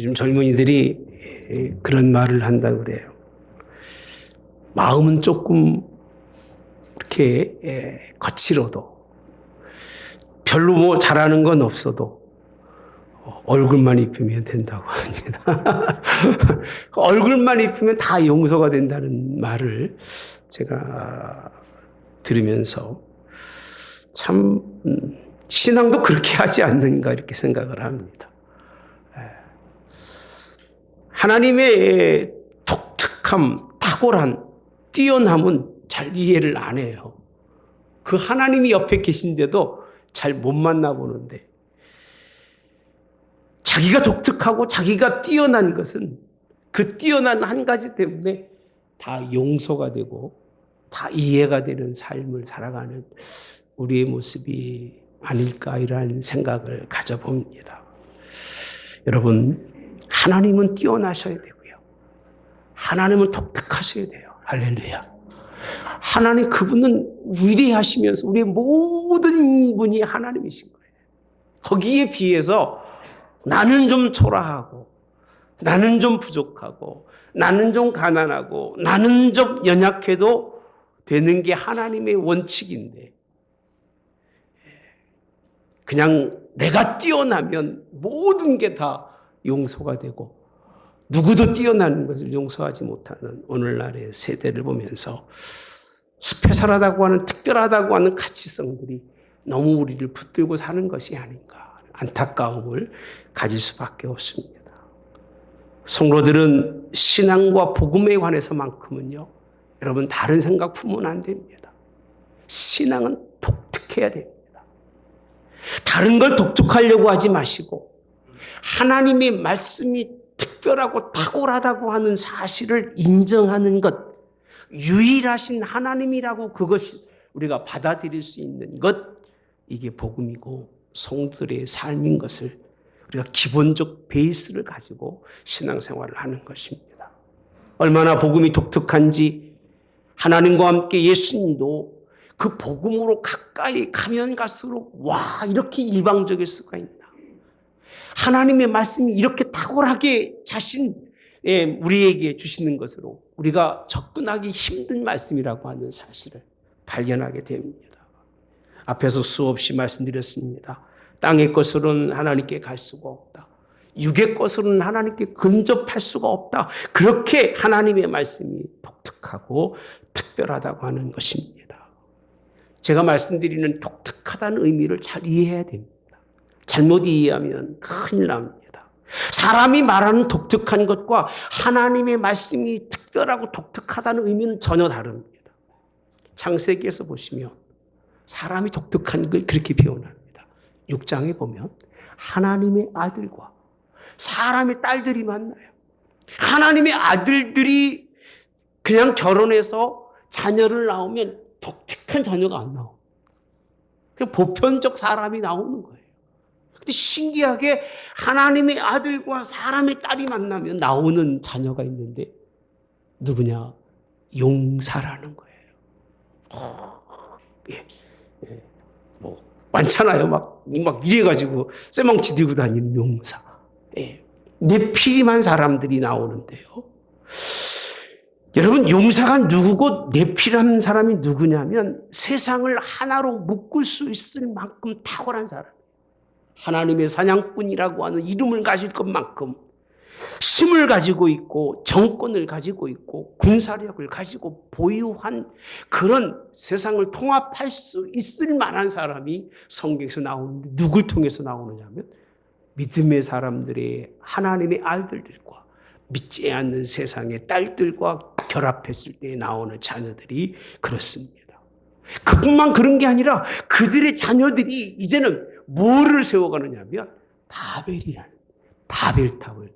요즘 젊은이들이 그런 말을 한다고 그래요. 마음은 조금 이렇게 거칠어도 별로 뭐 잘하는 건 없어도 얼굴만 이쁘면 된다고 합니다. 얼굴만 이쁘면 다 용서가 된다는 말을 제가 들으면서 참 신앙도 그렇게 하지 않는가 이렇게 생각을 합니다. 하나님의 독특함, 탁월한, 뛰어남은 잘 이해를 안 해요. 그 하나님이 옆에 계신데도 잘 못 만나보는데 자기가 독특하고 자기가 뛰어난 것은 그 뛰어난 한 가지 때문에 다 용서가 되고 다 이해가 되는 삶을 살아가는 우리의 모습이 아닐까 이런 생각을 가져봅니다. 여러분, 하나님은 뛰어나셔야 되고요. 하나님은 독특하셔야 돼요. 할렐루야. 하나님 그분은 위대하시면서 우리의 모든 분이 하나님이신 거예요. 거기에 비해서 나는 좀 초라하고 나는 좀 부족하고 나는 좀 가난하고 나는 좀 연약해도 되는 게 하나님의 원칙인데 그냥 내가 뛰어나면 모든 게 다 용서가 되고 누구도 뛰어나는 것을 용서하지 못하는 오늘날의 세대를 보면서 스페셜하다고 하는 특별하다고 하는 가치성들이 너무 우리를 붙들고 사는 것이 아닌가 안타까움을 가질 수밖에 없습니다. 성도들은 신앙과 복음에 관해서만큼은요, 여러분 다른 생각 품으면 안 됩니다. 신앙은 독특해야 됩니다. 다른 걸 독특하려고 하지 마시고 하나님의 말씀이 특별하고 탁월하다고 하는 사실을 인정하는 것, 유일하신 하나님이라고 그것이 우리가 받아들일 수 있는 것, 이게 복음이고 성도들의 삶인 것을 우리가 기본적 베이스를 가지고 신앙생활을 하는 것입니다. 얼마나 복음이 독특한지 하나님과 함께 예수님도 그 복음으로 가까이 가면 갈수록 와 이렇게 일방적일 수가 있나. 하나님의 말씀이 이렇게 탁월하게 우리에게 주시는 것으로 우리가 접근하기 힘든 말씀이라고 하는 사실을 발견하게 됩니다. 앞에서 수없이 말씀드렸습니다. 땅의 것으로는 하나님께 갈 수가 없다. 육의 것으로는 하나님께 근접할 수가 없다. 그렇게 하나님의 말씀이 독특하고 특별하다고 하는 것입니다. 제가 말씀드리는 독특하다는 의미를 잘 이해해야 됩니다. 잘못 이해하면 큰일 납니다. 사람이 말하는 독특한 것과 하나님의 말씀이 특별하고 독특하다는 의미는 전혀 다릅니다. 창세기에서 보시면 사람이 독특한 걸 그렇게 표현합니다. 6장에 보면 하나님의 아들과 사람의 딸들이 만나요. 하나님의 아들들이 그냥 결혼해서 자녀를 낳으면 독특한 자녀가 안 나와요. 그냥 보편적 사람이 나오는 거예요. 근데 신기하게 하나님의 아들과 사람의 딸이 만나면 나오는 자녀가 있는데 누구냐? 용사라는 거예요. 뭐 많잖아요. 막 이래가지고 쇠망치 들고 다니는 용사. 네피림한 사람들이 나오는데요. 여러분, 용사가 누구고 네피림한 사람이 누구냐면 세상을 하나로 묶을 수 있을 만큼 탁월한 사람. 하나님의 사냥꾼이라고 하는 이름을 가질 것만큼 힘을 가지고 있고 정권을 가지고 있고 군사력을 가지고 보유한 그런 세상을 통합할 수 있을 만한 사람이 성경에서 나오는데 누굴 통해서 나오느냐면 믿음의 사람들의 하나님의 아들들과 믿지 않는 세상의 딸들과 결합했을 때 나오는 자녀들이 그렇습니다. 그뿐만 그런 게 아니라 그들의 자녀들이 이제는 뭐를 세워가느냐 하면 바벨이라는 바벨탑을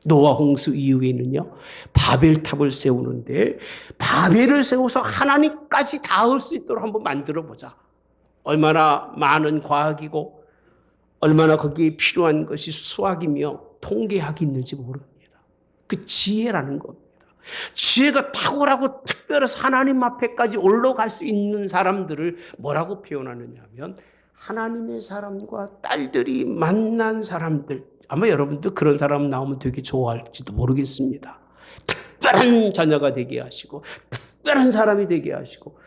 노아 홍수 이후에는요 바벨탑을 세우는데 바벨을 세워서 하나님까지 닿을 수 있도록 한번 만들어 보자. 얼마나 많은 과학이고 얼마나 거기에 필요한 것이 수학이며 통계학이 있는지 모릅니다. 그 지혜라는 겁니다. 지혜가 탁월하고 특별해서 하나님 앞에까지 올라갈 수 있는 사람들을 뭐라고 표현하느냐 하면 하나님의 사람과 딸들이 만난 사람들, 아마 여러분도 그런 사람 나오면 되게 좋아할지도 모르겠습니다. 특별한 자녀가 되게 하시고 특별한 사람이 되게 하시고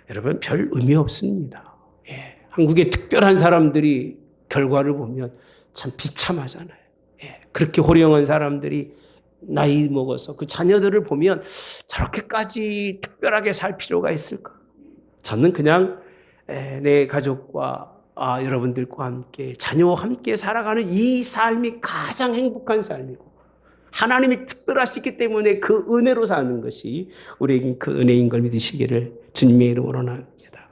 여러분 별 의미 없습니다. 예, 한국의 특별한 사람들이 결과를 보면 참 비참하잖아요. 예, 그렇게 호령한 사람들이 나이 먹어서 그 자녀들을 보면 저렇게까지 특별하게 살 필요가 있을까? 저는 그냥 내 가족과 여러분들과 함께 자녀와 함께 살아가는 이 삶이 가장 행복한 삶이고 하나님이 특별하시기 때문에 그 은혜로 사는 것이 우리에게 그 은혜인 걸 믿으시기를 주님의 이름으로 원합니다.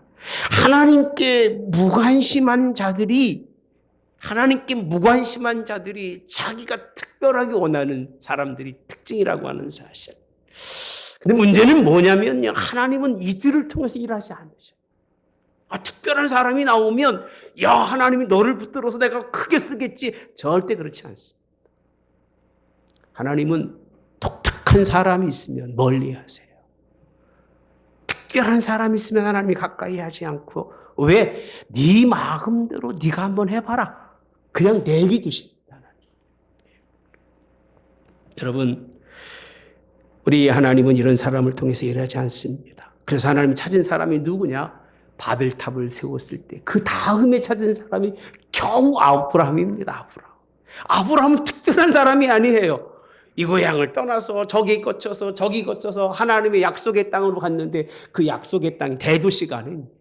하나님께 무관심한 자들이 자기가 특별하게 원하는 사람들이 특징이라고 하는 사실. 근데 문제는 뭐냐면요. 하나님은 이들을 통해서 일하지 않으셔. 특별한 사람이 나오면 야 하나님이 너를 붙들어서 내가 크게 쓰겠지. 절대 그렇지 않습니다. 하나님은 독특한 사람이 있으면 멀리하세요. 특별한 사람이 있으면 하나님이 가까이 하지 않고 왜? 네 마음대로 네가 한번 해봐라. 그냥 내비두십니다. 여러분 우리 하나님은 이런 사람을 통해서 일하지 않습니다. 그래서 하나님이 찾은 사람이 누구냐? 바벨탑을 세웠을 때 그 다음에 찾은 사람이 겨우 아브라함입니다. 아브라함은 특별한 사람이 아니에요. 이 고향을 떠나서 저기 거쳐서 하나님의 약속의 땅으로 갔는데 그 약속의 땅이 대도시가 아닙니다.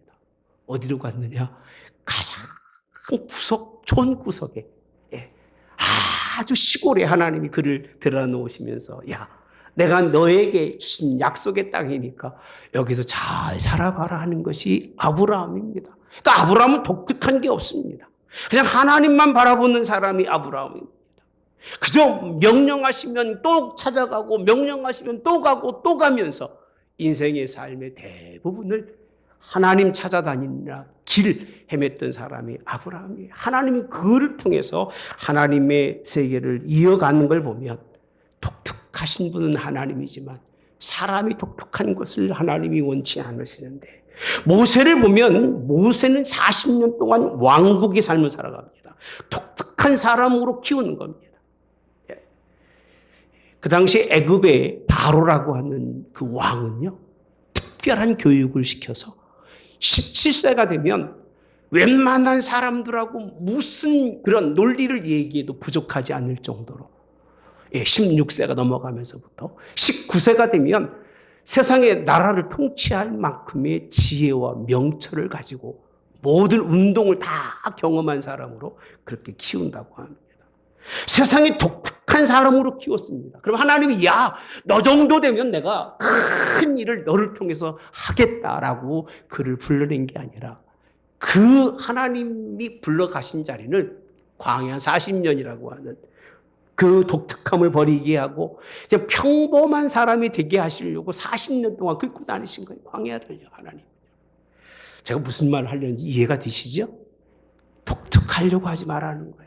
어디로 갔느냐? 가장 촌 구석에 아주 시골에 하나님이 그를 데려다 놓으시면서 야 내가 너에게 주신 약속의 땅이니까 여기서 잘 살아가라 하는 것이 아브라함입니다. 그러니까 아브라함은 독특한 게 없습니다. 그냥 하나님만 바라보는 사람이 아브라함입니다. 그저 명령하시면 또 찾아가고 명령하시면 또 가고 또 가면서 인생의 삶의 대부분을 하나님 찾아다니느라 길 헤맸던 사람이 아브라함이에요. 하나님이 그를 통해서 하나님의 세계를 이어가는 걸 보면 독특하신 분은 하나님이지만 사람이 독특한 것을 하나님이 원치 않으시는데 모세를 보면 모세는 40년 동안 왕국의 삶을 살아갑니다. 독특한 사람으로 키우는 겁니다. 그 당시 애굽의 바로라고 하는 그 왕은요 특별한 교육을 시켜서 17세가 되면 웬만한 사람들하고 무슨 그런 논리를 얘기해도 부족하지 않을 정도로 16세가 넘어가면서부터 19세가 되면 세상의 나라를 통치할 만큼의 지혜와 명철을 가지고 모든 운동을 다 경험한 사람으로 그렇게 키운다고 합니다. 세상에 독특한 사람으로 키웠습니다. 그럼 하나님이 야, 너 정도 되면 내가 큰 일을 너를 통해서 하겠다라고 그를 불러낸 게 아니라 그 하나님이 불러가신 자리는 광야 40년이라고 하는 그 독특함을 버리게 하고 그냥 평범한 사람이 되게 하시려고 40년 동안 긁고 다니신 거예요. 광야를요, 하나님. 제가 무슨 말을 하려는지 이해가 되시죠? 독특하려고 하지 말라는 거예요.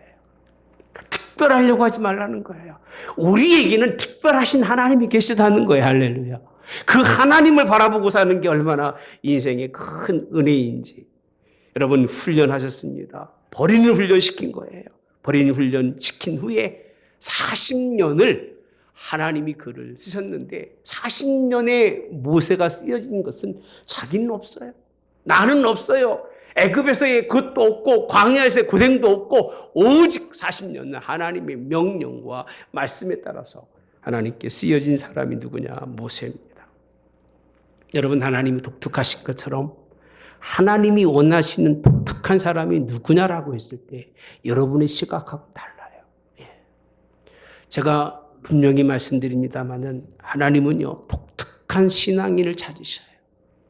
특별하려고 하지 말라는 거예요. 우리에게는 특별하신 하나님이 계시다는 거예요. 할렐루야. 그 하나님을 바라보고 사는 게 얼마나 인생의 큰 은혜인지. 여러분 훈련하셨습니다. 버리는 훈련 시킨 거예요. 버리는 훈련 시킨 후에 40년을 하나님이 그를 쓰셨는데 40년의 모세가 쓰여진 것은 자기는 없어요. 나는 없어요. 애굽에서의 것도 없고 광야에서의 고생도 없고 오직 40년은 하나님의 명령과 말씀에 따라서 하나님께 쓰여진 사람이 누구냐? 모세입니다. 여러분 하나님이 독특하신 것처럼 하나님이 원하시는 독특한 사람이 누구냐라고 했을 때 여러분의 시각하고 달라요. 제가 분명히 말씀드립니다마는 하나님은요 독특한 신앙인을 찾으셔요.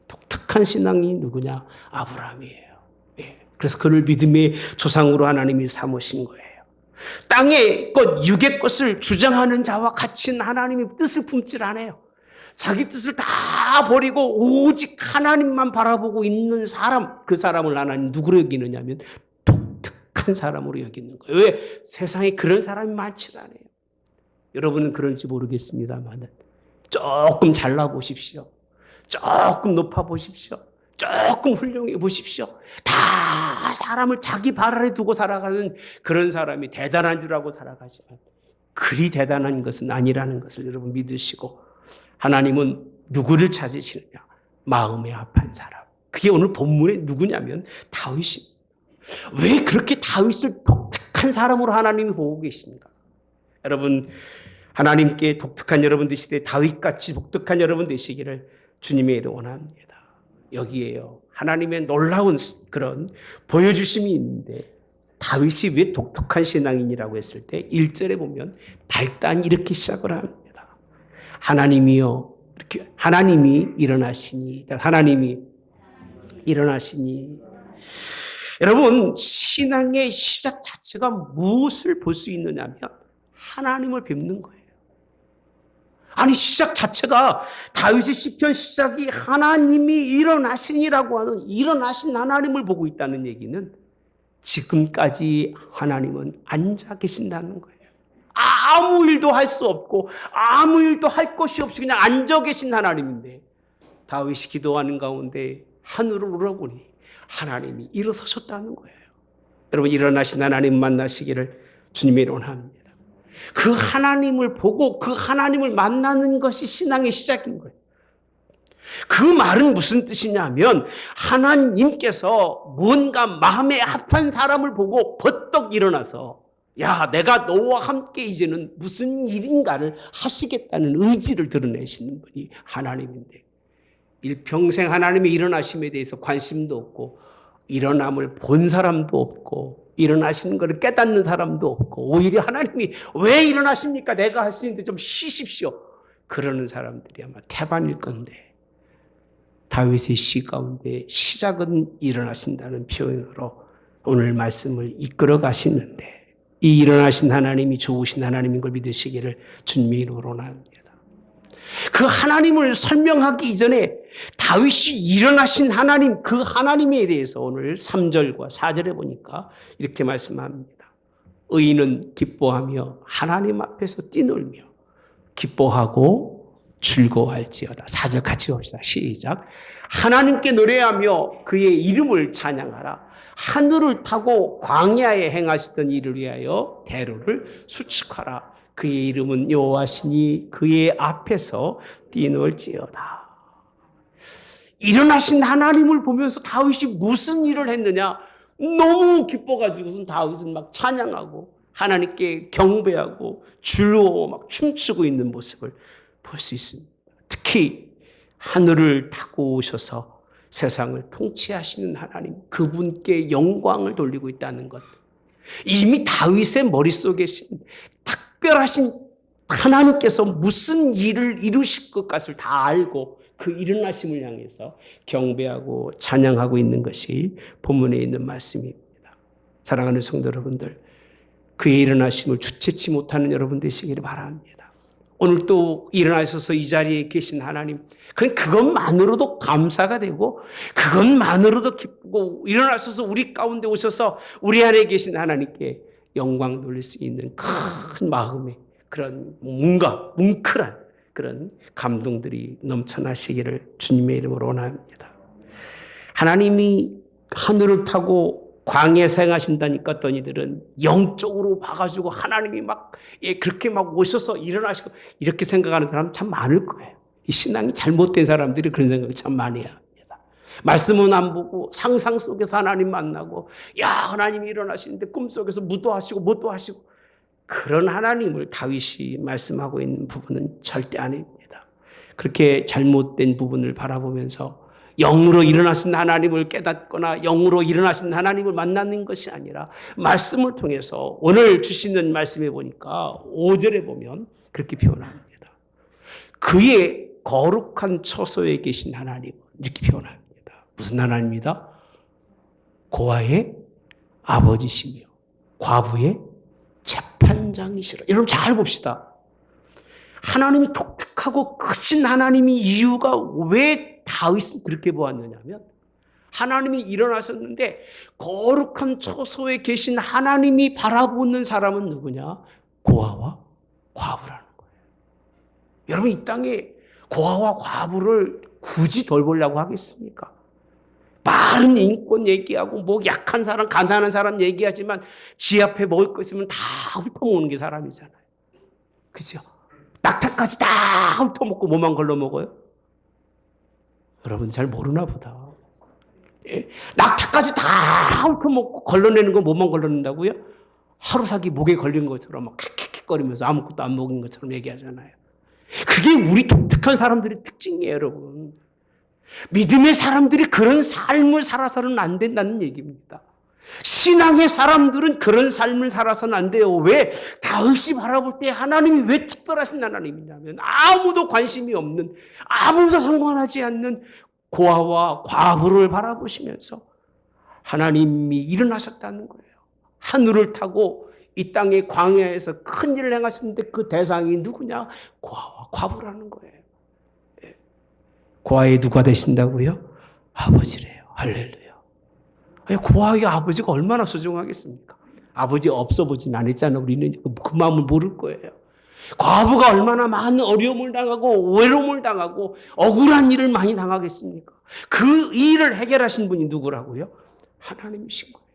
독특한 신앙이 누구냐? 아브라함이에요. 그래서 그를 믿음의 조상으로 하나님이 삼으신 거예요. 땅의 것, 육의 것을 주장하는 자와 같이 하나님의 뜻을 품질 않아요. 자기 뜻을 다 버리고 오직 하나님만 바라보고 있는 사람, 그 사람을 하나님 누구로 여기느냐 하면 독특한 사람으로 여기는 거예요. 왜? 세상에 그런 사람이 많지 않아요. 여러분은 그런지 모르겠습니다만 조금 잘나 보십시오. 조금 높아 보십시오. 조금 훌륭해 보십시오. 다 사람을 자기 발 아래 두고 살아가는 그런 사람이 대단한 줄 알고 살아가지만 그리 대단한 것은 아니라는 것을 여러분 믿으시고, 하나님은 누구를 찾으시느냐? 마음에 합한 사람. 그게 오늘 본문에 누구냐면 다윗입니다. 왜 그렇게 다윗을 독특한 사람으로 하나님이 보고 계신가? 여러분, 하나님께 독특한 여러분 되시되 다윗같이 독특한 여러분 되시기를 주님의 이름으로 원합니다. 여기에요. 하나님의 놀라운 그런 보여주심이 있는데, 다윗이 왜 독특한 신앙인이라고 했을 때 1절에 보면 발단이 이렇게 시작을 합니다. 하나님이요, 이렇게 하나님이 일어나시니, 하나님이 일어나시니. 여러분, 신앙의 시작 자체가 무엇을 볼 수 있느냐면 하나님을 뵙는 거예요. 아니, 시작 자체가 다윗의 시편 시작이 하나님이 일어나시니라고 하는 일어나신 하나님을 보고 있다는 얘기는 지금까지 하나님은 앉아 계신다는 거예요. 아무 일도 할 수 없고 아무 일도 할 것이 없이 그냥 앉아 계신 하나님인데, 다윗이 기도하는 가운데 하늘을 우러보니 하나님이 일어서셨다는 거예요. 여러분, 일어나신 하나님 만나시기를 주님의 이름으로 원합니다. 그 하나님을 보고 그 하나님을 만나는 것이 신앙의 시작인 거예요. 그 말은 무슨 뜻이냐면 하나님께서 뭔가 마음에 합한 사람을 보고 버떡 일어나서, 야, 내가 너와 함께 이제는 무슨 일인가를 하시겠다는 의지를 드러내시는 분이 하나님인데, 일평생 하나님의 일어나심에 대해서 관심도 없고 일어남을 본 사람도 없고 일어나시는 것을 깨닫는 사람도 없고, 오히려 하나님이 왜 일어나십니까? 내가 할 수 있는데 좀 쉬십시오, 그러는 사람들이 아마 태반일 건데, 다윗의 시 가운데 시작은 일어나신다는 표현으로 오늘 말씀을 이끌어 가시는데, 이 일어나신 하나님이 좋으신 하나님인 걸 믿으시기를 주님의 이름으로 원합니다. 그 하나님을 설명하기 이전에 다윗이 일어나신 하나님, 그 하나님에 대해서 오늘 3절과 4절에 보니까 이렇게 말씀합니다. 의인은 기뻐하며 하나님 앞에서 뛰놀며 기뻐하고 즐거워할지어다. 4절 같이 봅시다. 시작. 하나님께 노래하며 그의 이름을 찬양하라. 하늘을 타고 광야에 행하시던 일을 위하여 대로를 수축하라. 그의 이름은 여호와시니 그의 앞에서 뛰놀지어다. 일어나신 하나님을 보면서 다윗이 무슨 일을 했느냐? 너무 기뻐가지고선 다윗은 막 찬양하고 하나님께 경배하고 즐거워 막 춤추고 있는 모습을 볼 수 있습니다. 특히 하늘을 타고 오셔서 세상을 통치하시는 하나님, 그분께 영광을 돌리고 있다는 것, 이미 다윗의 머릿속에 특별하신 하나님께서 무슨 일을 이루실 것을 다 알고 그 일어나심을 향해서 경배하고 찬양하고 있는 것이 본문에 있는 말씀입니다. 사랑하는 성도 여러분들, 그의 일어나심을 주체치 못하는 여러분 되시기를 바랍니다. 오늘 또 일어나셔서 이 자리에 계신 하나님, 그것만으로도 감사가 되고 그것만으로도 기쁘고, 일어나셔서 우리 가운데 오셔서 우리 안에 계신 하나님께 영광 돌릴 수 있는 큰 마음의 그런 뭔가 뭉클한 그런 감동들이 넘쳐나시기를 주님의 이름으로 원합니다. 하나님이 하늘을 타고 광야에서 행하신다니까 어떤 이들은 영적으로 봐가지고 하나님이 막 그렇게 막 오셔서 일어나시고 이렇게 생각하는 사람 참 많을 거예요. 이 신앙이 잘못된 사람들이 그런 생각을 참 많이 합니다. 말씀은 안 보고 상상 속에서 하나님 만나고, 야, 하나님이 일어나시는데 꿈속에서 무도 하시고 뭣도 하시고, 그런 하나님을 다윗이 말씀하고 있는 부분은 절대 아닙니다. 그렇게 잘못된 부분을 바라보면서 영으로 일어나신 하나님을 깨닫거나 영으로 일어나신 하나님을 만나는 것이 아니라 말씀을 통해서 오늘 주시는 말씀에 보니까 5절에 보면 그렇게 표현합니다. 그의 거룩한 처소에 계신 하나님, 이렇게 표현합니다. 무슨 하나님이다? 고아의 아버지시며 과부의 재판장이시라. 여러분 잘 봅시다. 하나님이 독특하고 크신 하나님이 이유가 왜 다윗은 그렇게 보았느냐면, 하나님이 일어나셨는데 거룩한 처소에 계신 하나님이 바라보는 사람은 누구냐? 고아와 과부라는 거예요. 여러분, 이 땅에 고아와 과부를 굳이 돌보려고 하겠습니까? 빠른 인권 얘기하고 뭐 약한 사람, 가난한 사람 얘기하지만 지 앞에 먹을 거 있으면 다 훑어먹는 게 사람이잖아요. 그죠? 낙타까지 다 훑어먹고 뭐만 걸러 먹어요? 여러분 잘 모르나 보다. 예? 낙타까지 다 훑어먹고 걸러내는 건 뭐만 걸러낸다고요? 하루살기 목에 걸린 것처럼 막 킥킥거리면서 아무것도 안 먹은 것처럼 얘기하잖아요. 그게 우리 독특한 사람들의 특징이에요, 여러분. 믿음의 사람들이 그런 삶을 살아서는 안 된다는 얘기입니다. 신앙의 사람들은 그런 삶을 살아서는 안 돼요. 왜? 다윗이 바라볼 때 하나님이 왜 특별하신 하나님이냐면 아무도 관심이 없는, 아무도 상관하지 않는 고아와 과부를 바라보시면서 하나님이 일어나셨다는 거예요. 하늘을 타고 이 땅의 광야에서 큰 일을 행하셨는데 그 대상이 누구냐? 고아와 과부라는 거예요. 고아의 누가 되신다고요? 아버지래요. 할렐루야. 고아의 아버지가 얼마나 소중하겠습니까? 아버지 없어 보진 않았잖아요. 우리는 그 마음을 모를 거예요. 과부가 얼마나 많은 어려움을 당하고 외로움을 당하고 억울한 일을 많이 당하겠습니까? 그 일을 해결하신 분이 누구라고요? 하나님이신 거예요.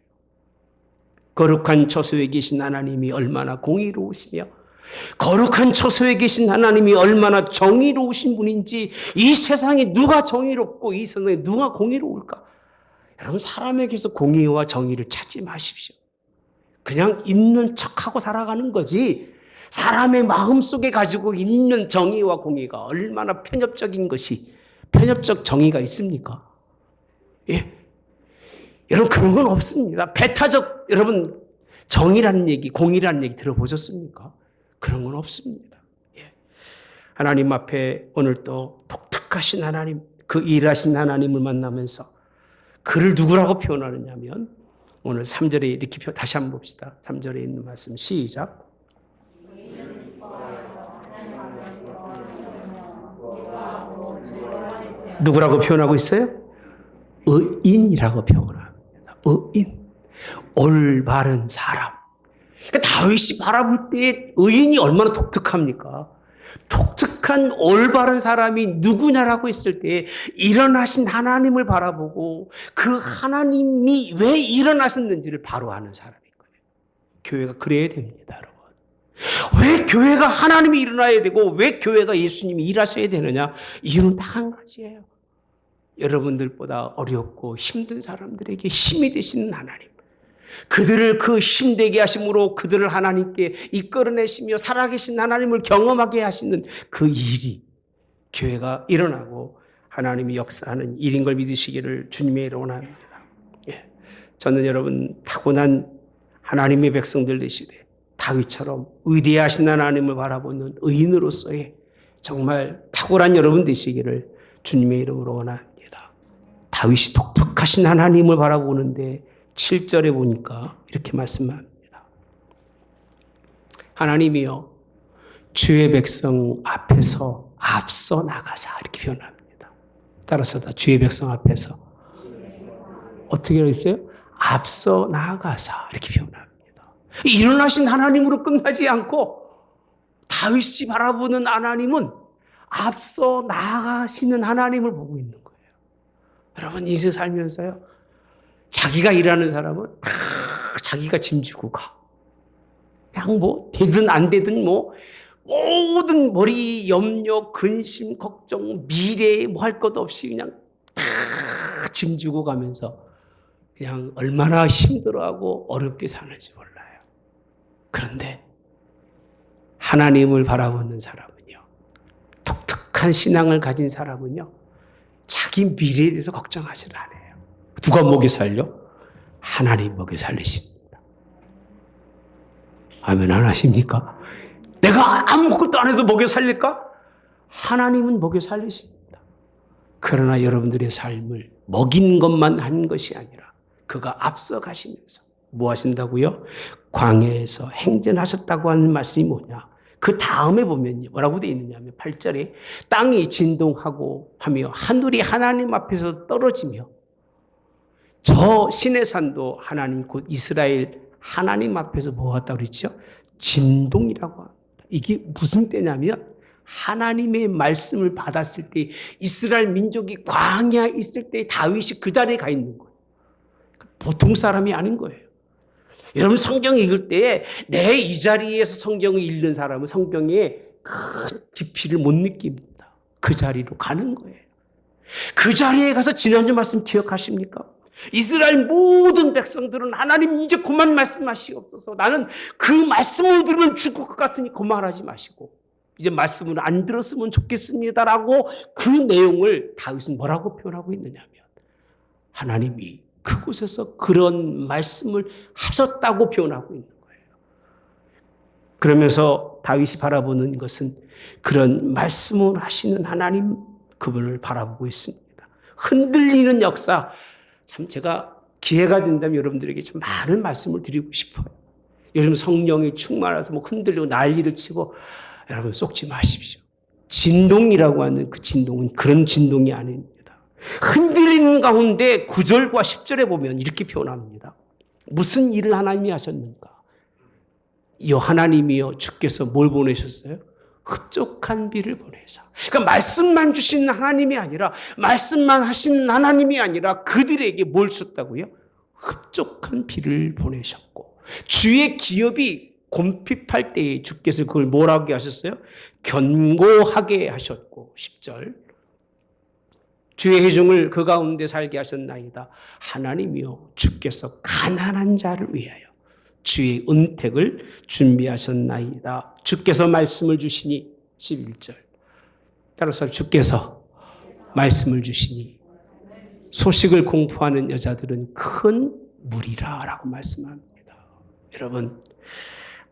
거룩한 처소에 계신 하나님이 얼마나 공의로우시며 거룩한 처소에 계신 하나님이 얼마나 정의로우신 분인지 이 세상에 누가 정의롭고 이 세상에 누가 공의로울까? 여러분 사람에게서 공의와 정의를 찾지 마십시오. 그냥 있는 척하고 살아가는 거지 사람의 마음속에 가지고 있는 정의와 공의가 얼마나 편협적인 것이 편협적 정의가 있습니까? 예. 여러분 그런 건 없습니다. 배타적 여러분 정의라는 얘기 공의라는 얘기 들어보셨습니까? 그런 건 없습니다. 예. 하나님 앞에 오늘 또 독특하신 하나님 그 일하신 하나님을 만나면서 그를 누구라고 표현하느냐면 오늘 3절에 이렇게 다시 한번 봅시다. 3절에 있는 말씀 시작. 누구라고 표현하고 있어요? 의인이라고 표현합니다. 의인. 올바른 사람. 그러니까 다윗이 바라볼 때 의인이 얼마나 독특합니까? 독특한 올바른 사람이 누구냐라고 했을 때 일어나신 하나님을 바라보고 그 하나님이 왜 일어나셨는지를 바로 아는 사람인 거예요. 교회가 그래야 됩니다, 여러분. 왜 교회가 하나님이 일어나야 되고 왜 교회가 예수님이 일하셔야 되느냐? 이유는 딱 한 가지예요. 여러분들보다 어렵고 힘든 사람들에게 힘이 되시는 하나님. 그들을 그 힘되게 하심으로 그들을 하나님께 이끌어내시며 살아계신 하나님을 경험하게 하시는 그 일이 교회가 일어나고 하나님이 역사하는 일인 걸 믿으시기를 주님의 이름으로 원합니다. 예. 저는 여러분 타고난 하나님의 백성들 되시되 다윗처럼 위대하신 하나님을 바라보는 의인으로서의 정말 탁월한 여러분 되시기를 주님의 이름으로 원합니다. 다윗이 독특하신 하나님을 바라보는데 7절에 보니까 이렇게 말씀합니다. 하나님이여 주의 백성 앞에서 앞서 나가사 이렇게 표현합니다. 따라서 다 주의 백성 앞에서 어떻게 되어 있어요? 앞서 나가사 이렇게 표현합니다. 일어나신 하나님으로 끝나지 않고 다윗이 바라보는 하나님은 앞서 나가시는 하나님을 보고 있는 거예요. 여러분 인생 살면서요. 자기가 일하는 사람은 다 자기가 짐지고 가. 그냥 뭐 되든 안 되든 뭐 모든 머리 염려, 근심, 걱정, 미래에 뭐 할 것 없이 그냥 다 짐지고 가면서 그냥 얼마나 힘들어하고 어렵게 사는지 몰라요. 그런데 하나님을 바라보는 사람은요. 독특한 신앙을 가진 사람은요. 자기 미래에 대해서 걱정하지 않아요. 누가 먹여 살려? 하나님 먹여 살리십니다. 아멘 안 하십니까? 내가 아무것도 안 해도 먹여 살릴까? 하나님은 먹여 살리십니다. 그러나 여러분들의 삶을 먹인 것만 한 것이 아니라 그가 앞서 가시면서 뭐 하신다고요? 광야에서 행전하셨다고 하는 말씀이 뭐냐? 그 다음에 보면 뭐라고 되어 있느냐면 8절에 땅이 진동하고 하며 하늘이 하나님 앞에서 떨어지며 저 시내산도 하나님 곧 이스라엘 하나님 앞에서 뭐 했다고 그랬죠? 진동이라고 합니다. 이게 무슨 때냐면 하나님의 말씀을 받았을 때 이스라엘 민족이 광야에 있을 때 다윗이 그 자리에 가 있는 거예요. 보통 사람이 아닌 거예요. 여러분 성경 읽을 때 내 이 자리에서 성경을 읽는 사람은 성경에 큰 깊이를 못 느낍니다. 그 자리로 가는 거예요. 그 자리에 가서 지난주 말씀 기억하십니까? 이스라엘 모든 백성들은 하나님 이제 그만 말씀하시옵소서. 나는 그 말씀을 들으면 죽을 것 같으니 그만하지 마시고 이제 말씀을 안 들었으면 좋겠습니다라고 그 내용을 다윗은 뭐라고 표현하고 있느냐면 하나님이 그곳에서 그런 말씀을 하셨다고 표현하고 있는 거예요. 그러면서 다윗이 바라보는 것은 그런 말씀을 하시는 하나님 그분을 바라보고 있습니다. 흔들리는 역사, 참 제가 기회가 된다면 여러분들에게 좀 많은 말씀을 드리고 싶어요. 요즘 성령이 충만해서 뭐 흔들리고 난리를 치고 여러분 속지 마십시오. 진동이라고 하는 그 진동은 그런 진동이 아닙니다. 흔들리는 가운데 9절과 10절에 보면 이렇게 표현합니다. 무슨 일을 하나님이 하셨는가? 이 하나님이여 주께서 뭘 보내셨어요? 흡족한 비를 보내사. 그러니까 말씀만 주시는 하나님이 아니라 말씀만 하시는 하나님이 아니라 그들에게 뭘 줬다고요? 흡족한 비를 보내셨고 주의 기업이 곰핍할 때에 주께서 그걸 뭐라고 하셨어요? 견고하게 하셨고 10절 주의 회중을 그 가운데 살게 하셨나이다. 하나님이여 주께서 가난한 자를 위하여 주의 은택을 준비하셨나이다. 주께서 말씀을 주시니 11절 따라서 주께서 말씀을 주시니 소식을 공포하는 여자들은 큰 무리라 라고 말씀합니다. 여러분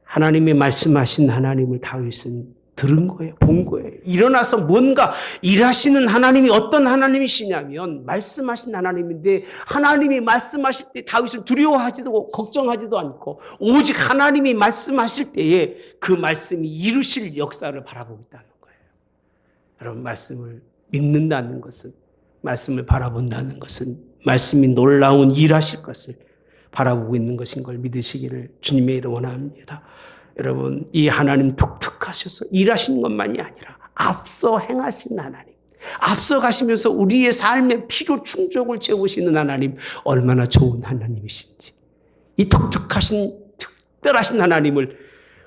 하나님의 말씀하신 하나님을 다윗은 들은 거예요. 본 거예요. 일어나서 뭔가 일하시는 하나님이 어떤 하나님이시냐면 말씀하신 하나님인데 하나님이 말씀하실 때 다윗을 두려워하지도 걱정하지도 않고 오직 하나님이 말씀하실 때에 그 말씀이 이루실 역사를 바라보고 있다는 거예요. 여러분 말씀을 믿는다는 것은 말씀을 바라본다는 것은 말씀이 놀라운 일하실 것을 바라보고 있는 것인 걸 믿으시기를 주님의 이름으로 원합니다. 여러분 이 하나님 독특하셔서 일하시는 것만이 아니라 앞서 행하신 하나님, 앞서 가시면서 우리의 삶의 필요 충족을 채우시는 하나님 얼마나 좋은 하나님이신지 이 독특하신 특별하신 하나님을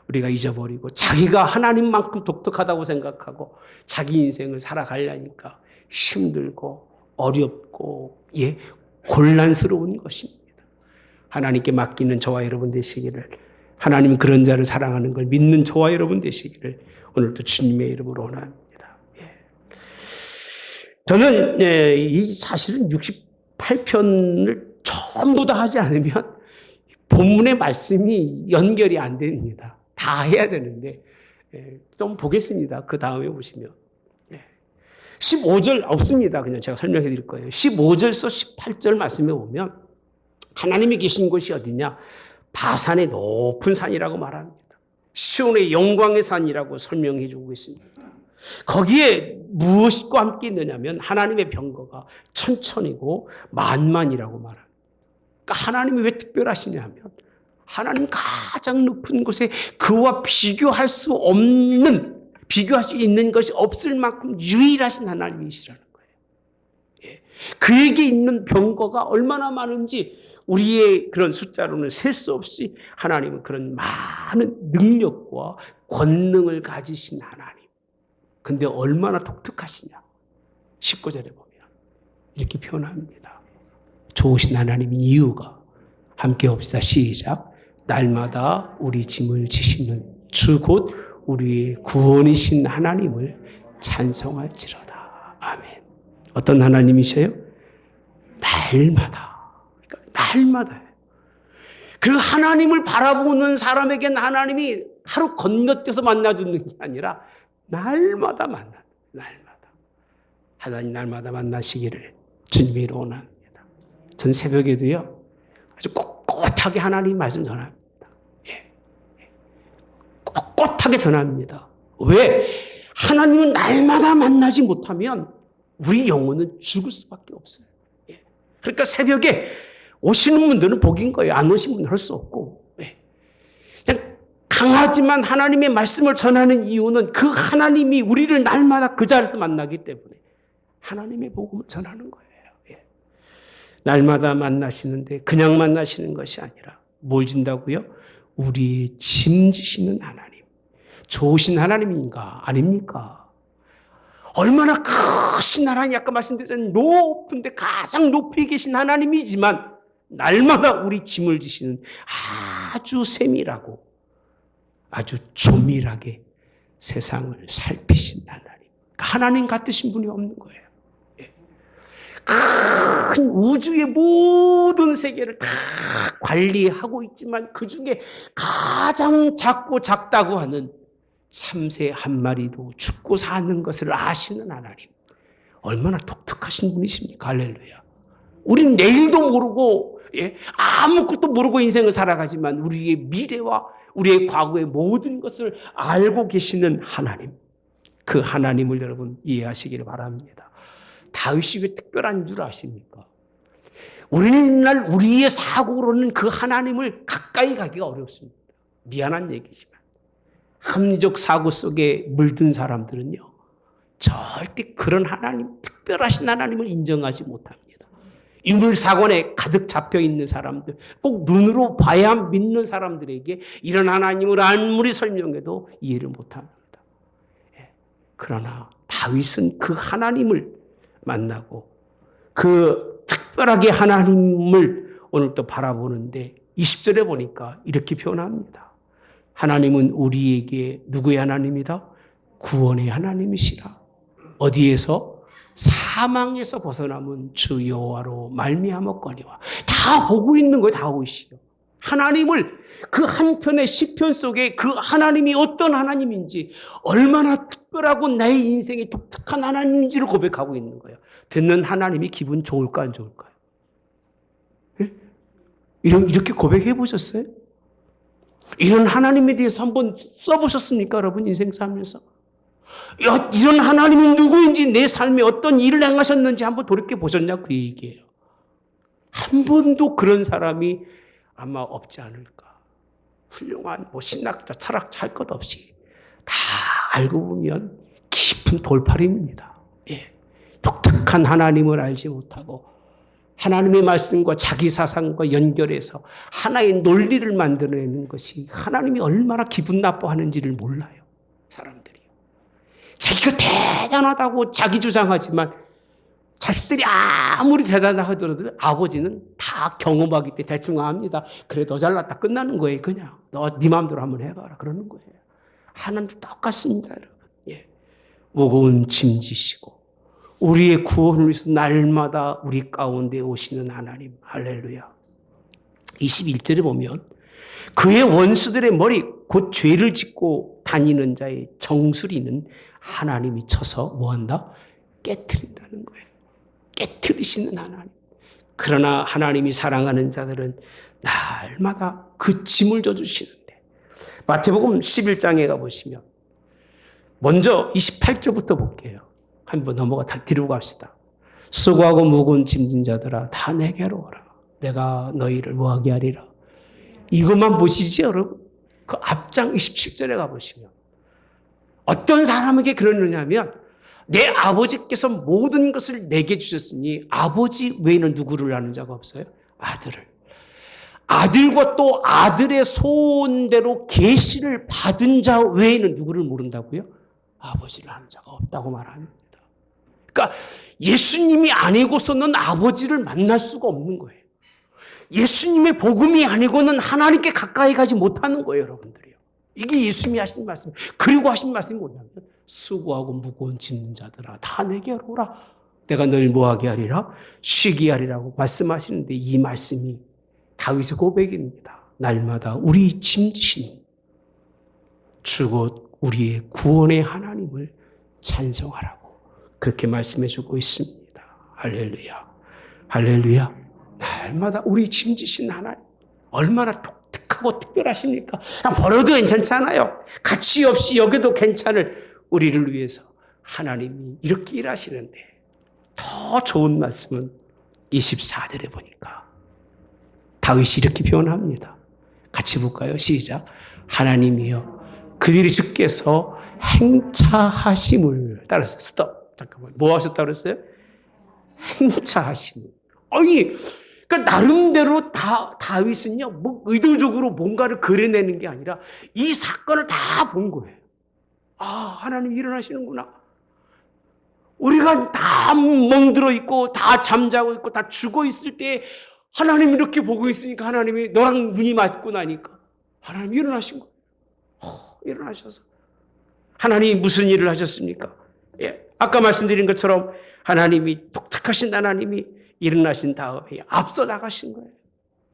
우리가 잊어버리고 자기가 하나님만큼 독특하다고 생각하고 자기 인생을 살아가려니까 힘들고 어렵고 곤란스러운 것입니다. 하나님께 맡기는 저와 여러분 되시기를 하나님은 그런 자를 사랑하는 걸 믿는 저와 여러분 되시기를 오늘도 주님의 이름으로 원합니다. 저는 이 사실은 68편을 전부 다 하지 않으면 본문의 말씀이 연결이 안 됩니다. 다 해야 되는데 좀 보겠습니다. 그 다음에 보시면 15절 없습니다. 그냥 제가 설명해 드릴 거예요. 15절에서 18절 말씀에 보면 하나님이 계신 곳이 어디냐? 바산의 높은 산이라고 말합니다. 시온의 영광의 산이라고 설명해 주고 있습니다. 거기에 무엇과 함께 있느냐면 하나님의 병거가 천천이고 만만이라고 말합니다. 그러니까 하나님이 왜 특별하시냐면 하나님 가장 높은 곳에 그와 비교할 수 없는 비교할 수 있는 것이 없을 만큼 유일하신 하나님이시라는 거예요. 그에게 있는 병거가 얼마나 많은지 우리의 그런 숫자로는 셀 수 없이 하나님은 그런 많은 능력과 권능을 가지신 하나님. 근데 얼마나 독특하시냐. 19절에 보면 이렇게 표현합니다. 좋으신 하나님 이유가 함께 봅시다. 시작. 날마다 우리 짐을 지시는 주 곧 우리의 구원이신 하나님을 찬송할지로다. 아멘. 어떤 하나님이셔요? 날마다. 날마다. 그 하나님을 바라보는 사람에게는 하나님이 하루 건너뛰어서 만나주는 게 아니라 날마다 만나. 날마다. 하나님 날마다 만나시기를 주님의 이름으로 원합니다. 전 새벽에도요. 아주 꼿꼿하게 하나님 말씀 전합니다. 꼿꼿하게 전합니다. 왜? 하나님은 날마다 만나지 못하면 우리 영혼은 죽을 수밖에 없어요. 그러니까 새벽에 오시는 분들은 복인 거예요. 안 오신 분은 할 수 없고. 그냥 강하지만 하나님의 말씀을 전하는 이유는 그 하나님이 우리를 날마다 그 자리에서 만나기 때문에 하나님의 복음을 전하는 거예요. 예. 날마다 만나시는데 그냥 만나시는 것이 아니라 뭘 준다고요? 우리의 짐 지시는 하나님. 좋으신 하나님인가? 아닙니까? 얼마나 크신 하나님, 아까 말씀드렸잖아요. 높은데 가장 높이 계신 하나님이지만 날마다 우리 짐을 지시는 아주 세밀하고 아주 조밀하게 세상을 살피신 하나님. 하나님 같으신 분이 없는 거예요. 큰 우주의 모든 세계를 다 관리하고 있지만 그 중에 가장 작고 작다고 하는 참새 한 마리도 죽고 사는 것을 아시는 하나님. 얼마나 독특하신 분이십니까? 할렐루야. 우린 내일도 모르고 아무것도 모르고 인생을 살아가지만 우리의 미래와 우리의 과거의 모든 것을 알고 계시는 하나님. 그 하나님을 여러분 이해하시기를 바랍니다. 다윗이 왜 특별한 줄 아십니까? 오늘날 우리의 사고로는 그 하나님을 가까이 가기가 어렵습니다. 미안한 얘기지만 합리적 사고 속에 물든 사람들은요 절대 그런 하나님, 특별하신 하나님을 인정하지 못합니다. 유물사관에 가득 잡혀있는 사람들, 꼭 눈으로 봐야 믿는 사람들에게 이런 하나님을 아무리 설명해도 이해를 못합니다. 그러나 다윗은 그 하나님을 만나고 그 특별하게 하나님을 오늘 또 바라보는데 20절에 보니까 이렇게 표현합니다. 하나님은 우리에게 누구의 하나님이다? 구원의 하나님이시라. 어디에서? 사망에서 벗어남은 주 여호와로 말미암았거니와. 다 보고 있는 거예요. 다 보이시죠. 하나님을 그 한편의 시편 속에 그 하나님이 어떤 하나님인지, 얼마나 특별하고 나의 인생이 독특한 하나님인지를 고백하고 있는 거예요. 듣는 하나님이 기분 좋을까 안 좋을까요? 예? 이렇게 고백해 보셨어요? 이런 하나님에 대해서 한번 써보셨습니까, 여러분? 인생 살면서 이런 하나님이 누구인지, 내 삶에 어떤 일을 행하셨는지 한번 돌이켜 보셨냐, 그 얘기예요. 한 번도 그런 사람이 아마 없지 않을까. 훌륭한 신학자, 철학자 할 것 없이 다 알고 보면 깊은 돌팔입니다. 예. 독특한 하나님을 알지 못하고 하나님의 말씀과 자기 사상과 연결해서 하나의 논리를 만들어내는 것이 하나님이 얼마나 기분 나빠하는지를 몰라요. 사람들이. 자기가 대단하다고 자기 주장하지만 자식들이 아무리 대단하더라도 아버지는 다 경험하기 때문에 대충 압니다. 그래 너 잘났다 끝나는 거예요. 그냥 너 네 마음대로 한번 해봐라 그러는 거예요. 하나님도 똑같습니다, 여러분. 예. 무거운 짐 지시고 우리의 구원을 위해서 날마다 우리 가운데 오시는 하나님. 할렐루야. 21절에 보면 그의 원수들의 머리 곧 죄를 짓고 다니는 자의 정수리는 하나님이 쳐서 뭐한다? 깨트린다는 거예요. 깨트리시는 하나님. 그러나 하나님이 사랑하는 자들은 날마다 그 짐을 져주시는데, 마태복음 11장에 가보시면 먼저 28절부터 볼게요. 한번 넘어가 다 뒤로 갑시다. 수고하고 무거운 짐진 자들아 다 내게로 오라. 내가 너희를 뭐하게 하리라. 이것만 보시지 여러분. 그 앞장 27절에 가보시면 어떤 사람에게 그러느냐면, 내 아버지께서 모든 것을 내게 주셨으니 아버지 외에는 누구를 아는 자가 없어요? 아들을. 아들과 또 아들의 소원대로 계시를 받은 자 외에는 누구를 모른다고요? 아버지를 아는 자가 없다고 말합니다. 그러니까 예수님이 아니고서는 아버지를 만날 수가 없는 거예요. 예수님의 복음이 아니고는 하나님께 가까이 가지 못하는 거예요, 여러분들이요. 이게 예수님이 하신 말씀. 그리고 하신 말씀이 뭐냐면 수고하고 무거운 짐진 자들아 다 내게로 오라. 내가 너를 뭐하게 하리라? 쉬게 하리라고 말씀하시는데, 이 말씀이 다윗의 고백입니다. 날마다 우리 짐지시는 주 곧 우리의 구원의 하나님을 찬송하라고 그렇게 말씀해 주고 있습니다. 할렐루야. 할렐루야. 날마다 우리 짐지신 하나님 얼마나 독특하고 특별하십니까? 그냥 버려도 괜찮잖아요. 가치 없이 여겨도 괜찮을 우리를 위해서 하나님이 이렇게 일하시는데, 더 좋은 말씀은 24절에 보니까 다윗이 이렇게 표현합니다. 같이 볼까요? 시작. 하나님이여 그들이 주께서 행차하심을 따라서 스톱. 잠깐만. 뭐 하셨다고 그랬어요? 행차하심을. 아니, 그러니까 나름대로 다윗은요, 뭐 의도적으로 뭔가를 그려내는 게 아니라 이 사건을 다 본 거예요. 아, 하나님 일어나시는구나. 우리가 다 멍들어 있고 다 잠자고 있고 다 죽어 있을 때 하나님 이렇게 보고 있으니까 하나님이 너랑 눈이 맞고 나니까 하나님 일어나신 거예요. 일어나셔서 하나님이 무슨 일을 하셨습니까? 예, 아까 말씀드린 것처럼 하나님이 독특하신 하나님이 일어나신 다음에 앞서 나가신 거예요.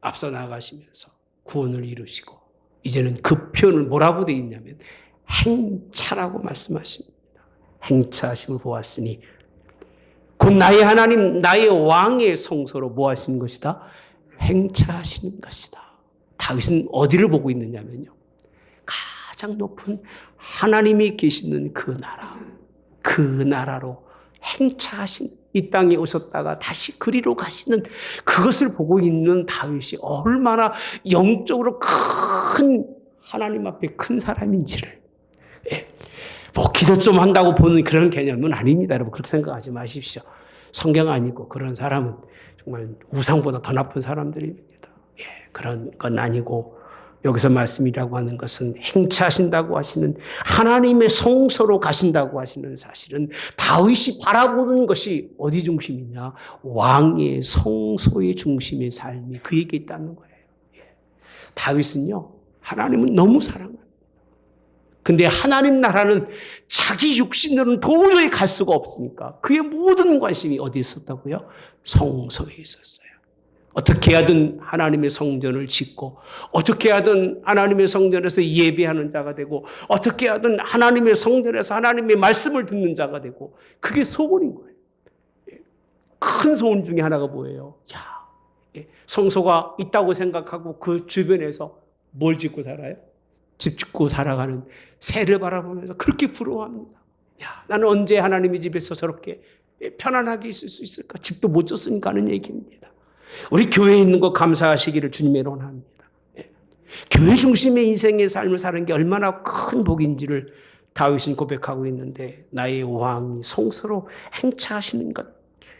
앞서 나가시면서 구원을 이루시고 이제는 그 표현을 뭐라고 되어 있냐면 행차라고 말씀하십니다. 행차하심을 보았으니 곧 나의 하나님 나의 왕의 성소로 뭐 하시는 것이다? 행차하시는 것이다. 다윗은 어디를 보고 있느냐면요. 가장 높은 하나님이 계시는 그 나라, 그 나라로 행차하신 이 땅에 오셨다가 다시 그리로 가시는 그것을 보고 있는 다윗이 얼마나 영적으로 큰 하나님 앞에 큰 사람인지를 뭐 기도 좀 한다고 보는 그런 개념은 아닙니다. 여러분 그렇게 생각하지 마십시오. 성경 아니고 그런 사람은 정말 우상보다 더 나쁜 사람들입니다. 예, 그런 건 아니고 여기서 말씀이라고 하는 것은 행차하신다고 하시는 하나님의 성소로 가신다고 하시는 사실은 다윗이 바라보는 것이 어디 중심이냐? 왕의 성소의 중심의 삶이 그에게 있다는 거예요. 예. 다윗은요, 하나님은 너무 사랑합니다. 근데 하나님 나라는 자기 육신으로는 도저히 갈 수가 없으니까 그의 모든 관심이 어디에 있었다고요? 성소에 있었어요. 어떻게 하든 하나님의 성전을 짓고 어떻게 하든 하나님의 성전에서 예배하는 자가 되고 어떻게 하든 하나님의 성전에서 하나님의 말씀을 듣는 자가 되고 그게 소원인 거예요. 큰 소원 중에 하나가 뭐예요? 성소가 있다고 생각하고 그 주변에서 뭘 짓고 살아요? 집 짓고 살아가는 새를 바라보면서 그렇게 부러워합니다. 나는 언제 하나님의 집에서 저렇게 편안하게 있을 수 있을까? 집도 못 졌으니까 하는 얘기입니다. 우리 교회에 있는 거 감사하시기를 주님의 원합니다. 교회 중심의 인생의 삶을 사는 게 얼마나 큰 복인지를 다윗은 고백하고 있는데 나의 왕이 성소로 행차하시는 것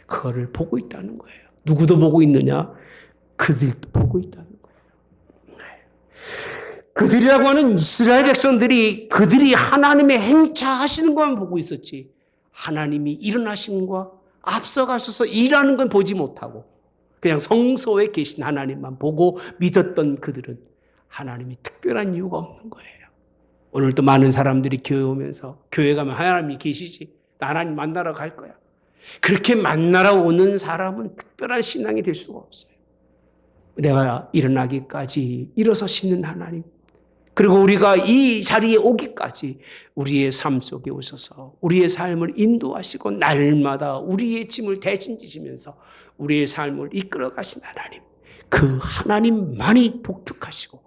그거를 보고 있다는 거예요. 누구도 보고 있느냐? 그들도 보고 있다는 거예요. 그들이라고 하는 이스라엘 백성들이 그들이 하나님의 행차하시는 것만 보고 있었지 하나님이 일어나시는 것과 앞서가셔서 일하는 건 보지 못하고 그냥 성소에 계신 하나님만 보고 믿었던 그들은 하나님이 특별한 이유가 없는 거예요. 오늘도 많은 사람들이 교회 오면서 교회 가면 하나님이 계시지 나 하나님 만나러 갈 거야. 그렇게 만나러 오는 사람은 특별한 신앙이 될 수가 없어요. 내가 일어나기까지 일어서시는 하나님 그리고 우리가 이 자리에 오기까지 우리의 삶 속에 오셔서 우리의 삶을 인도하시고 날마다 우리의 짐을 대신 지시면서 우리의 삶을 이끌어 가신 하나님 그 하나님만이 독특하시고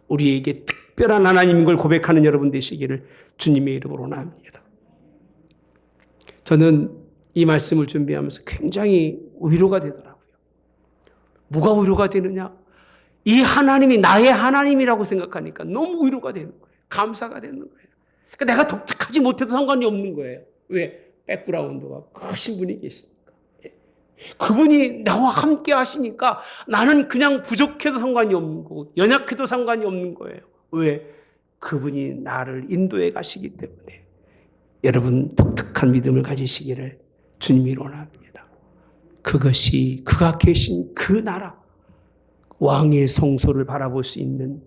우리에게 특별한 하나님인 걸 고백하는 여러분 되시기를 주님의 이름으로 원합니다. 저는 이 말씀을 준비하면서 굉장히 위로가 되더라고요. 뭐가 위로가 되느냐? 이 하나님이 나의 하나님이라고 생각하니까 너무 위로가 되는 거예요. 감사가 되는 거예요. 그러니까 내가 독특하지 못해도 상관이 없는 거예요. 왜? 백그라운드가 크신 분이 계시니까. 그분이 나와 함께 하시니까 나는 그냥 부족해도 상관이 없는 거고 연약해도 상관이 없는 거예요. 왜? 그분이 나를 인도해 가시기 때문에 여러분 독특한 믿음을 가지시기를 주님이 원합니다. 그것이 그가 계신 그 나라 왕의 성소를 바라볼 수 있는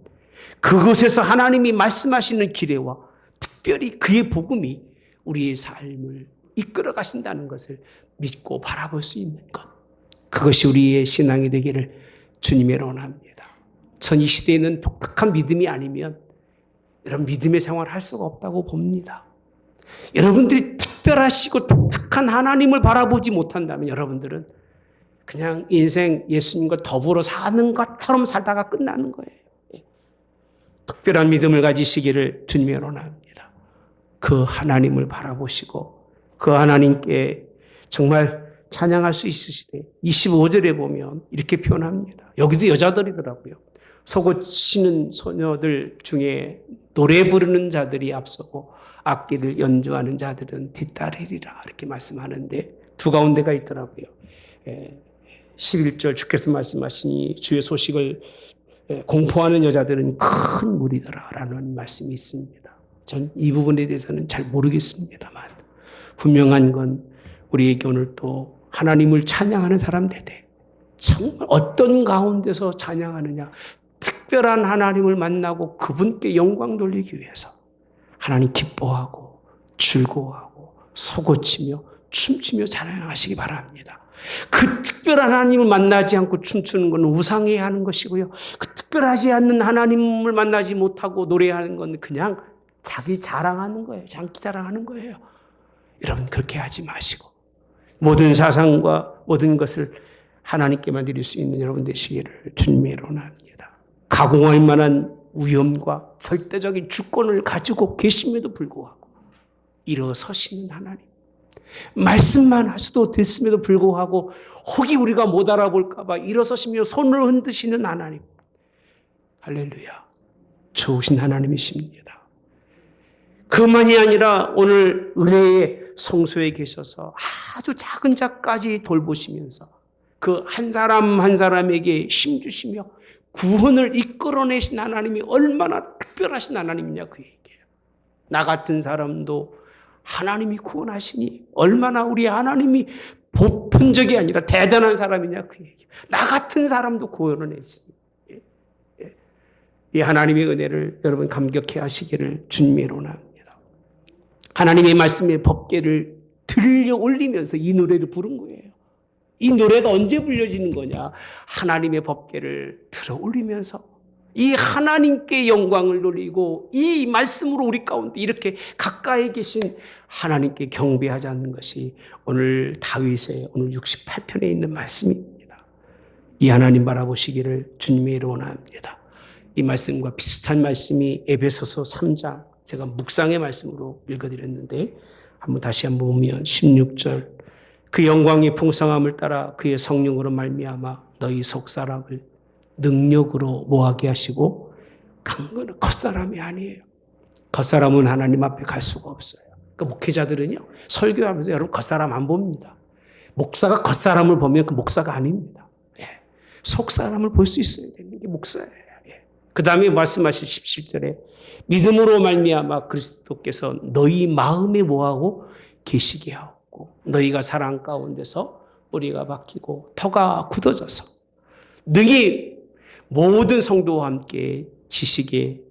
그곳에서 하나님이 말씀하시는 기회와 특별히 그의 복음이 우리의 삶을 이끌어 가신다는 것을 믿고 바라볼 수 있는 것. 그것이 우리의 신앙이 되기를 주님의 원합니다. 전 이 시대에는 독특한 믿음이 아니면 이런 믿음의 생활을 할 수가 없다고 봅니다. 여러분들이 특별하시고 독특한 하나님을 바라보지 못한다면 여러분들은 그냥 인생 예수님과 더불어 사는 것처럼 살다가 끝나는 거예요. 특별한 믿음을 가지시기를 주님의 원합니다. 그 하나님을 바라보시고 그 하나님께 정말 찬양할 수 있으시되 25절에 보면 이렇게 표현합니다. 여기도 여자들이더라고요. 속옷치는 소녀들 중에 노래 부르는 자들이 앞서고 악기를 연주하는 자들은 뒤따르리라 이렇게 말씀하는데 두 가운데가 있더라고요. 11절 주께서 말씀하시니 주의 소식을 공포하는 여자들은 큰 무리더라라는 말씀이 있습니다. 전 이 부분에 대해서는 잘 모르겠습니다만 분명한 건 우리에게 오늘 또 하나님을 찬양하는 사람들 돼. 정말 어떤 가운데서 찬양하느냐. 특별한 하나님을 만나고 그분께 영광 돌리기 위해서 하나님 기뻐하고 즐거워하고 속옷치며 춤추며 찬양하시기 바랍니다. 그 특별한 하나님을 만나지 않고 춤추는 것은 우상해야 하는 것이고요. 그 특별하지 않는 하나님을 만나지 못하고 노래하는 건 그냥 자기 자랑하는 거예요. 장기 자랑하는 거예요. 여러분 그렇게 하지 마시고 모든 사상과 모든 것을 하나님께만 드릴 수 있는 여러분 되시기를 주님의 이름으로 합니다. 가공할 만한 위엄과 절대적인 주권을 가지고 계심에도 불구하고 일어서시는 하나님. 말씀만 하셔도 됐음에도 불구하고 혹이 우리가 못 알아볼까 봐 일어서시며 손을 흔드시는 하나님. 할렐루야. 좋으신 하나님이십니다. 그만이 아니라 오늘 은혜의 성소에 계셔서 아주 작은 자까지 돌보시면서 그 한 사람 한 사람에게 힘주시며 구원을 이끌어내신 하나님이 얼마나 특별하신 하나님이냐 그 얘기예요. 나 같은 사람도 하나님이 구원하시니 얼마나 우리 하나님이 보편적이 아니라 대단한 사람이냐 그 얘기예요. 나 같은 사람도 구원을 내시니 이 하나님의 은혜를 여러분 감격해 하시기를 주님의 이름으로 합니다. 하나님의 말씀의 법궤를 들려 올리면서 이 노래를 부른 거예요. 이 노래가 언제 불려지는 거냐? 하나님의 법궤를 들어 올리면서 이 하나님께 영광을 돌리고 이 말씀으로 우리 가운데 이렇게 가까이 계신 하나님께 경배하지 않는 것이 오늘 다윗의 오늘 68편에 있는 말씀입니다. 이 하나님 바라보시기를 주님의 이름으로 원합니다. 이 말씀과 비슷한 말씀이 에베소서 3장 제가 묵상의 말씀으로 읽어드렸는데 다시 한번 보면 16절 그 영광의 풍성함을 따라 그의 성령으로 말미암아 너희 속사람을 능력으로 모하게 하시고 강건한 겉사람이 아니에요. 겉사람은 하나님 앞에 갈 수가 없어요. 그러니까 목회자들은요 설교하면서 여러분 겉사람 안 봅니다. 목사가 겉사람을 보면 그 목사가 아닙니다. 속사람을 볼 수 있어야 되는 게 목사예요. 그 다음에 말씀하신 17절에 믿음으로 말미암아 그리스도께서 너희 마음에 뭐하고 계시게 하고 너희가 사랑 가운데서 뿌리가 박히고 터가 굳어져서 능히 모든 성도와 함께 지식에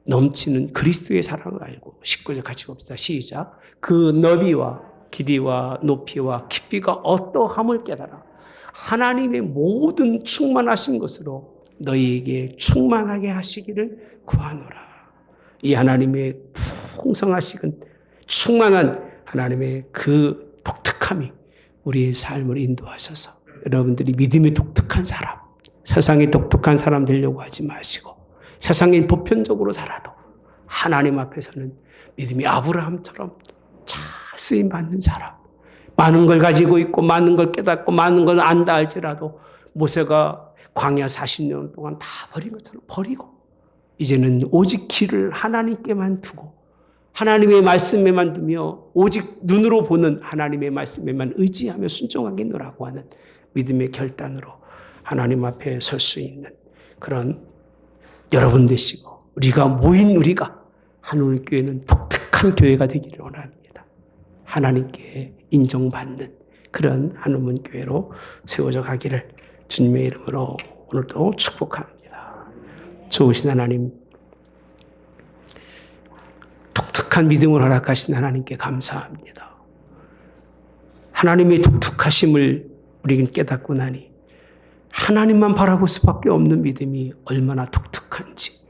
넘치는 그리스도의 사랑을 알고 19절 같이 봅시다. 시작. 그 너비와 길이와 높이와 깊이가 어떠함을 깨달아 하나님의 모든 충만하신 것으로 너희에게 충만하게 하시기를 구하노라. 이 하나님의 풍성하시고 충만한 하나님의 그 독특함이 우리의 삶을 인도하셔서 여러분들이 믿음이 독특한 사람, 세상에 독특한 사람 되려고 하지 마시고 세상에 보편적으로 살아도 하나님 앞에서는 믿음이 아브라함처럼 잘 쓰임받는 사람, 많은 걸 가지고 있고 많은 걸 깨닫고 많은 걸 안다 할지라도 모세가 광야 40년 동안 다 버린 것처럼 버리고 이제는 오직 길을 하나님께만 두고 하나님의 말씀에만 두며 오직 눈으로 보는 하나님의 말씀에만 의지하며 순종하겠노라고 하는 믿음의 결단으로 하나님 앞에 설 수 있는 그런 여러분 되시고 우리가 모인 우리가 한울교회는 독특한 교회가 되기를 원합니다. 하나님께 인정받는 그런 한울교회로 세워져 가기를 주님의 이름으로 오늘도 축복합니다. 좋으신 하나님, 독특한 믿음을 허락하신 하나님께 감사합니다. 하나님의 독특하심을 우리는 깨닫고 나니 하나님만 바라볼 수밖에 없는 믿음이 얼마나 독특한지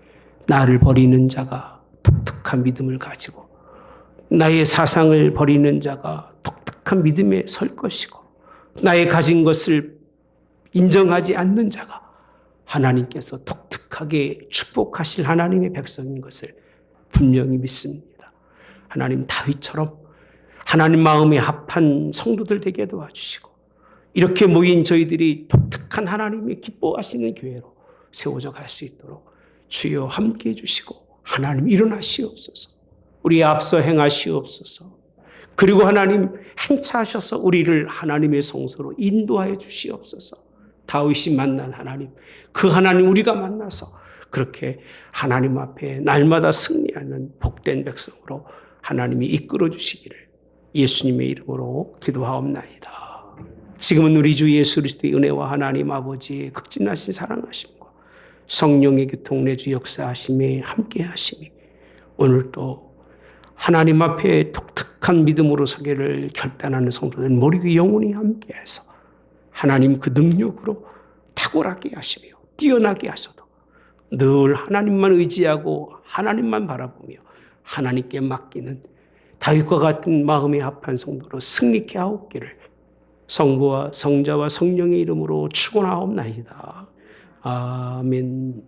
나를 버리는 자가 독특한 믿음을 가지고 나의 사상을 버리는 자가 독특한 믿음에 설 것이고 나의 가진 것을 인정하지 않는 자가 하나님께서 독특하게 축복하실 하나님의 백성인 것을 분명히 믿습니다. 하나님 다윗처럼 하나님 마음에 합한 성도들 되게 도와주시고 이렇게 모인 저희들이 독특한 하나님의 기뻐하시는 교회로 세워져 갈 수 있도록 주여 함께해 주시고 하나님 일어나시옵소서. 우리 앞서 행하시옵소서. 그리고 하나님 행차하셔서 우리를 하나님의 성소로 인도하여 주시옵소서. 다윗이 만난 하나님, 그 하나님 우리가 만나서 그렇게 하나님 앞에 날마다 승리하는 복된 백성으로 하나님이 이끌어 주시기를 예수님의 이름으로 기도하옵나이다. 지금은 우리 주 예수 그리스도의 은혜와 하나님 아버지의 극진하신 사랑하심과 성령의 교통 내주 역사하심에 함께하심이 오늘도 하나님 앞에 독특한 믿음으로 서기를 결단하는 성도들 머리 위 영원히 함께해서 하나님 그 능력으로 탁월하게 하시며 뛰어나게 하셔도 늘 하나님만 의지하고 하나님만 바라보며 하나님께 맡기는 다윗과 같은 마음에 합한 성도로 승리케 하옵기를 성부와 성자와 성령의 이름으로 축원하옵나이다. 아멘.